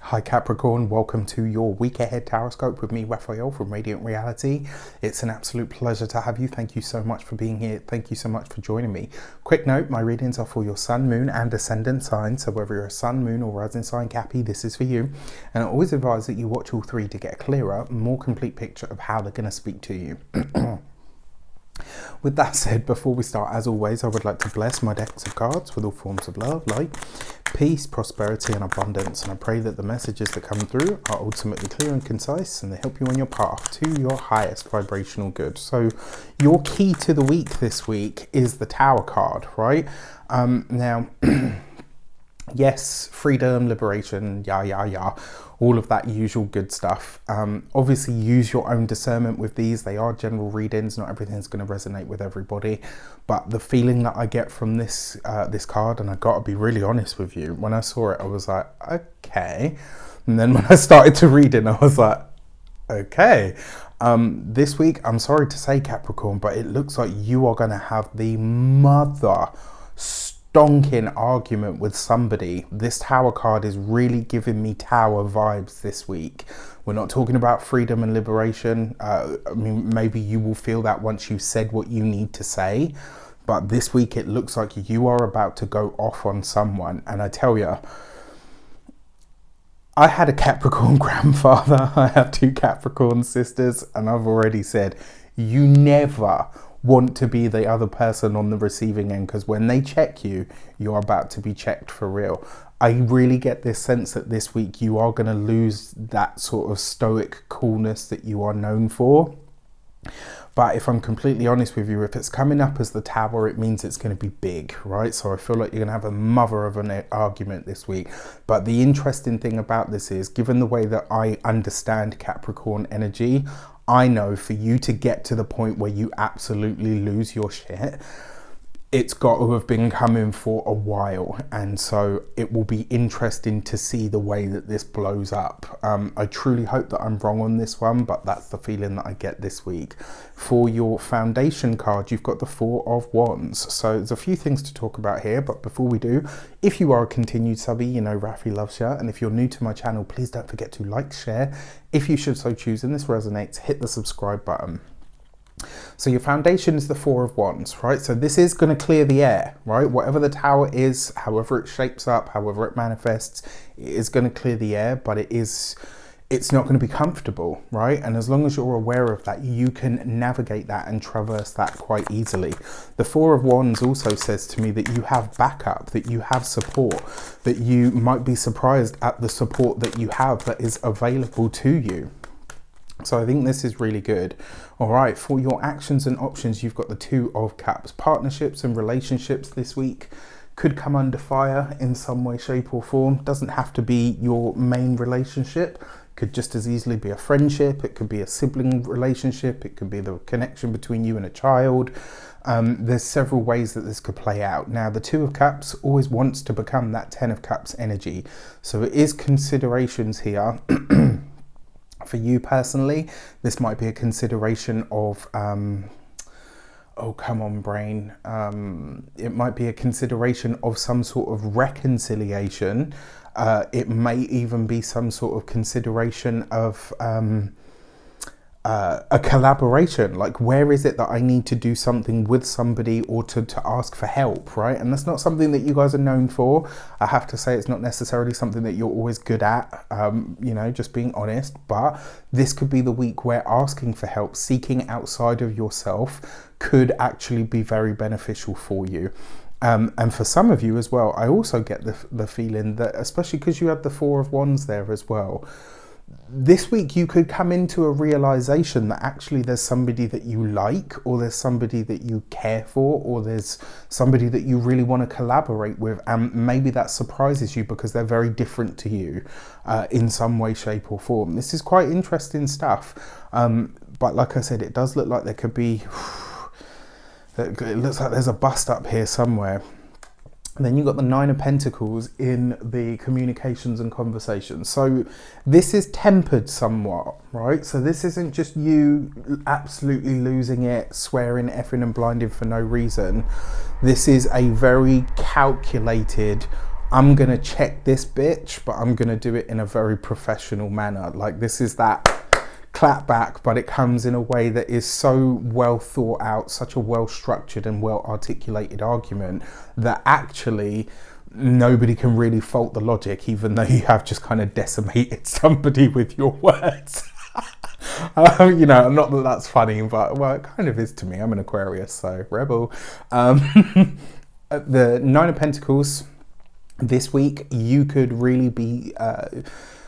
Hi Capricorn, welcome to your week ahead Taroscope with me, Raphael from Reydiant Reality. It's an absolute pleasure to have you. Thank you so much for being here. Thank you so much for joining me. Quick note, my readings are for your sun, moon and ascendant sign. So whether you're a sun, moon or rising sign Cappy, this is for you. And I always advise that you watch all three to get a clearer, more complete picture of how they're going to speak to you. With that said, before we start, as always, I would like to bless my decks of cards with all forms of love, light, peace, prosperity and abundance. And I pray that the messages that come through are ultimately clear and concise and they help you on your path to your highest vibrational good. So your key to the week this week is the Tower card, right? Now, yes, freedom, liberation, all of that usual good stuff. Obviously use your own discernment with these. They are general readings, not everything's going to resonate with everybody, but the feeling that I get from this this card, and I got to be really honest with you, when I saw it I was like, okay, and then when I started to read it I was like, okay. This week, I'm sorry to say Capricorn, but it looks like you are going to have the mother stonking argument with somebody. This Tower card is really giving me Tower vibes this week. We're not talking about freedom and liberation. I mean, maybe you will feel that once you've said what you need to say, but this week it looks like you are about to go off on someone. And I tell you, I had a Capricorn grandfather, I have two Capricorn sisters, and I've already said, you never want to be the other person on the receiving end, because when they check you, you're about to be checked for real. I really get this sense that this week you are going to lose that sort of stoic coolness that you are known for. But if I'm completely honest with you, if it's coming up as the Tower, it means it's going to be big, right? So I feel like you're going to have a mother of an argument this week. But the interesting thing about this is, given the way that I understand Capricorn energy, I know for you to get to the point where you absolutely lose your shit, it's got to have been coming for a while. And so it will be interesting to see the way that this blows up. I truly hope that I'm wrong on this one, but that's the feeling that I get this week. For your foundation card, you've got the Four of Wands. So there's a few things to talk about here, but before we do, if you are a continued subby, you know Rafi loves you. And if you're new to my channel, please don't forget to like, share. If you should so choose and this resonates, hit the subscribe button. So your foundation is the Four of Wands, right? So this is going to clear the air, right? Whatever the Tower is, however it shapes up, however it manifests, it is going to clear the air, but it's not going to be comfortable, right? And as long as you're aware of that, you can navigate that and traverse that quite easily. The Four of Wands also says to me that you have backup, that you have support, that you might be surprised at the support that you have that is available to you. So I think this is really good. All right, for your actions and options, you've got the Two of Cups. Partnerships and relationships this week could come under fire in some way, shape or form. Doesn't have to be your main relationship. Could just as easily be a friendship. It could be a sibling relationship. It could be the connection between you and a child. There's several ways that this could play out. Now, the Two of Cups always wants to become that Ten of Cups energy. So it is considerations here. For you personally, this might be a consideration of, oh, come on, brain. It might be a consideration of some sort of reconciliation. It may even be some sort of consideration of a collaboration. Like, where is it that I need to do something with somebody or to ask for help, right? And that's not something that you guys are known for. I have to say, it's not necessarily something that you're always good at, you know, just being honest. But this could be the week where asking for help, seeking outside of yourself, could actually be very beneficial for you. And for some of you as well, I also get the feeling that, especially because you have the Four of Wands there as well, this week you could come into a realization that actually there's somebody that you like, or there's somebody that you care for, or there's somebody that you really want to collaborate with, and maybe that surprises you because they're very different to you in some way, shape or form. This is quite interesting stuff, but like I said, it does look like there could be, it looks like there's a bust up here somewhere. Then you've got the Nine of Pentacles in the communications and conversations. So this is tempered somewhat, right? So this isn't just you absolutely losing it, swearing, effing and blinding for no reason. This is a very calculated I'm going to check this bitch, but I'm going to do it in a very professional manner. Like, this is that clap back, but it comes in a way that is so well thought out, such a well structured and well articulated argument that actually nobody can really fault the logic, even though you have just kind of decimated somebody with your words. You know, not that that's funny, but well, it kind of is to me. I'm an Aquarius, so rebel. The Nine of Pentacles. This week, you could really be,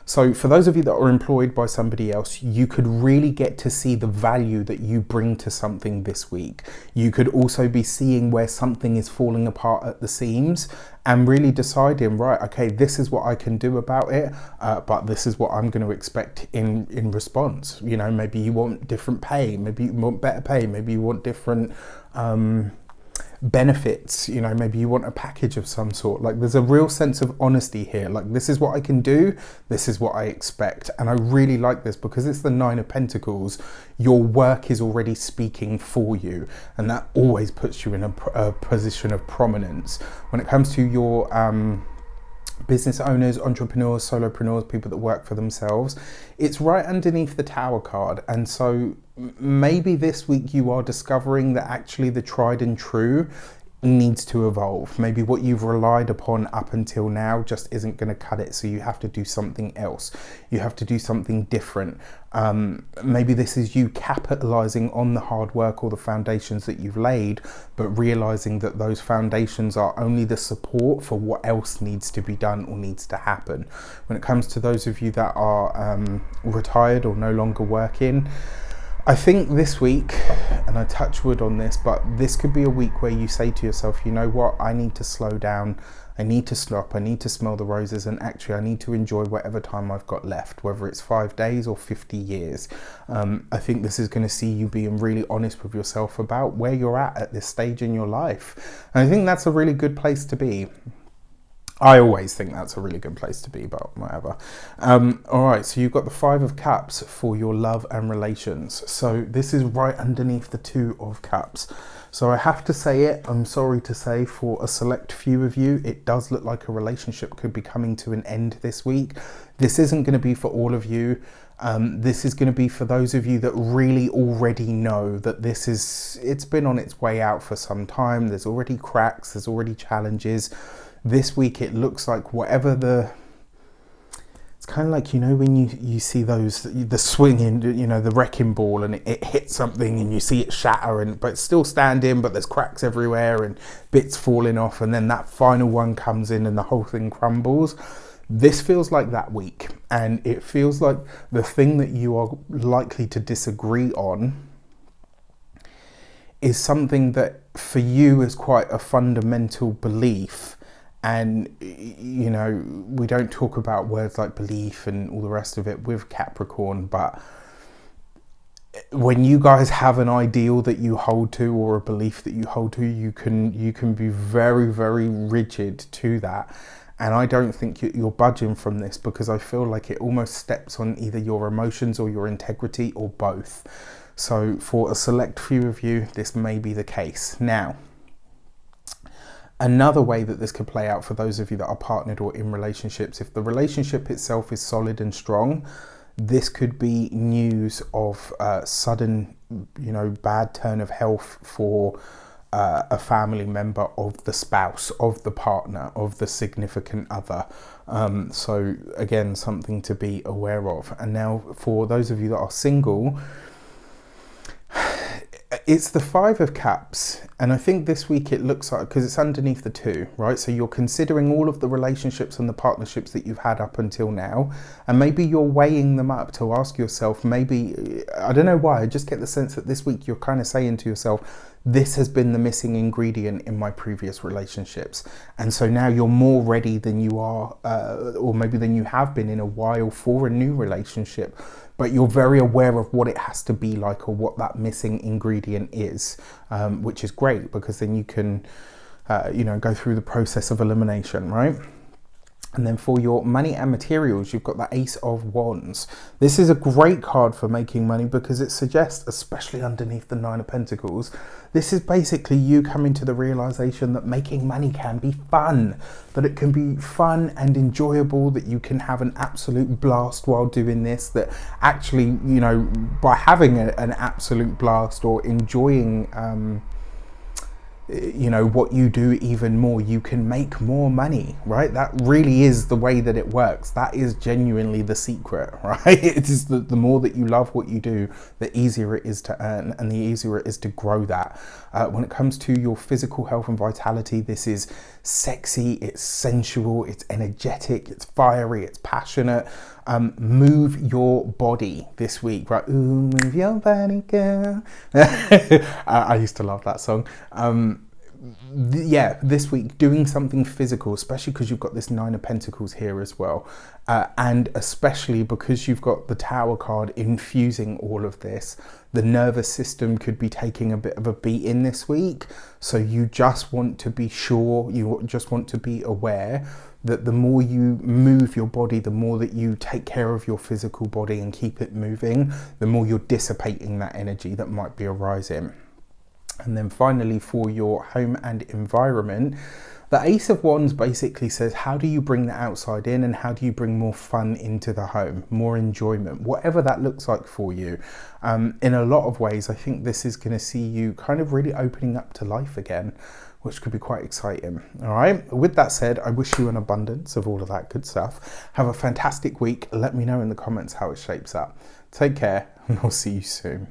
so for those of you that are employed by somebody else, you could really get to see the value that you bring to something this week. You could also be seeing where something is falling apart at the seams and really deciding, right, okay, this is what I can do about it, but this is what I'm going to expect in response. You know, maybe you want different pay, maybe you want better pay, maybe you want different benefits, you know, maybe you want a package of some sort. Like, there's a real sense of honesty here. Like, this is what I can do, this is what I expect. And I really like this because it's the Nine of Pentacles. Your work is already speaking for you, and that always puts you in a position of prominence when it comes to your business owners, entrepreneurs, solopreneurs, people that work for themselves. It's right underneath the Tower card. And so maybe this week you are discovering that actually the tried and true needs to evolve. Maybe what you've relied upon up until now just isn't going to cut it, so you have to do something else. You have to do something different. Maybe this is you capitalizing on the hard work or the foundations that you've laid, but realizing that those foundations are only the support for what else needs to be done or needs to happen. When it comes to those of you that are retired or no longer working, I think this week, and I touch wood on this, but this could be a week where you say to yourself, you know what, I need to slow down, I need to stop, I need to smell the roses, and actually I need to enjoy whatever time I've got left, whether it's 5 days or 50 years. I think this is going to see you being really honest with yourself about where you're at this stage in your life. And I think that's a really good place to be. I always think that's a really good place to be, but whatever. All right, so you've got the Five of Cups for your love and relations. So this is right underneath the Two of Cups. So I have to say it, I'm sorry to say, for a select few of you, it does look like a relationship could be coming to an end this week. This isn't going to be for all of you. This is going to be for those of you that really already know that it's been on its way out for some time. There's already cracks, there's already challenges. This week it looks like whatever it's kind of like, you know, when you see the swinging, you know, the wrecking ball, and it hits something and you see it shatter, but it's still standing, but there's cracks everywhere and bits falling off, and then that final one comes in and the whole thing crumbles. This feels like that week, and it feels like the thing that you are likely to disagree on is something that for you is quite a fundamental belief. And, you know, we don't talk about words like belief and all the rest of it with Capricorn, but when you guys have an ideal that you hold to or a belief that you hold to, you can be very, very rigid to that. And I don't think you're budging from this, because I feel like it almost steps on either your emotions or your integrity or both. So for a select few of you, this may be the case. Now, another way that this could play out for those of you that are partnered or in relationships, if the relationship itself is solid and strong, this could be news of sudden, you know, bad turn of health for a family member of the spouse, of the partner, of the significant other. So again, something to be aware of. And now for those of you that are single, it's the Five of Cups, and I think this week it looks like, because it's underneath the Two, right? So you're considering all of the relationships and the partnerships that you've had up until now, and maybe you're weighing them up to ask yourself, maybe, I don't know why, I just get the sense that this week you're kind of saying to yourself, this has been the missing ingredient in my previous relationships. And so now you're more ready than you are, or maybe than you have been in a while for a new relationship. But you're very aware of what it has to be like, or what that missing ingredient is, which is great, because then you can, you know, go through the process of elimination, right? And then for your money and materials, you've got the Ace of Wands. This is a great card for making money because it suggests, especially underneath the Nine of Pentacles, this is basically you coming to the realization that making money can be fun, that it can be fun and enjoyable, that you can have an absolute blast while doing this, that actually, you know, by having an absolute blast or enjoying you know, what you do even more, you can make more money, right? That really is the way that it works. That is genuinely the secret, right? It is the more that you love what you do, the easier it is to earn and the easier it is to grow that. When it comes to your physical health and vitality, this is sexy, it's sensual, it's energetic, it's fiery, it's passionate. Move your body this week, right? Ooh, move your body, girl. I used to love that song. Yeah, this week doing something physical, especially because you've got this Nine of Pentacles here as well, and especially because you've got the Tower card infusing all of this. The nervous system could be taking a bit of a beating this week, so you just want to be sure, you just want to be aware that the more you move your body, the more that you take care of your physical body and keep it moving, the more you're dissipating that energy that might be arising. And then finally, for your home and environment, the Ace of Wands basically says, how do you bring the outside in and how do you bring more fun into the home, more enjoyment, whatever that looks like for you. In a lot of ways, I think this is going to see you kind of really opening up to life again, which could be quite exciting. All right. With that said, I wish you an abundance of all of that good stuff. Have a fantastic week. Let me know in the comments how it shapes up. Take care and I'll see you soon.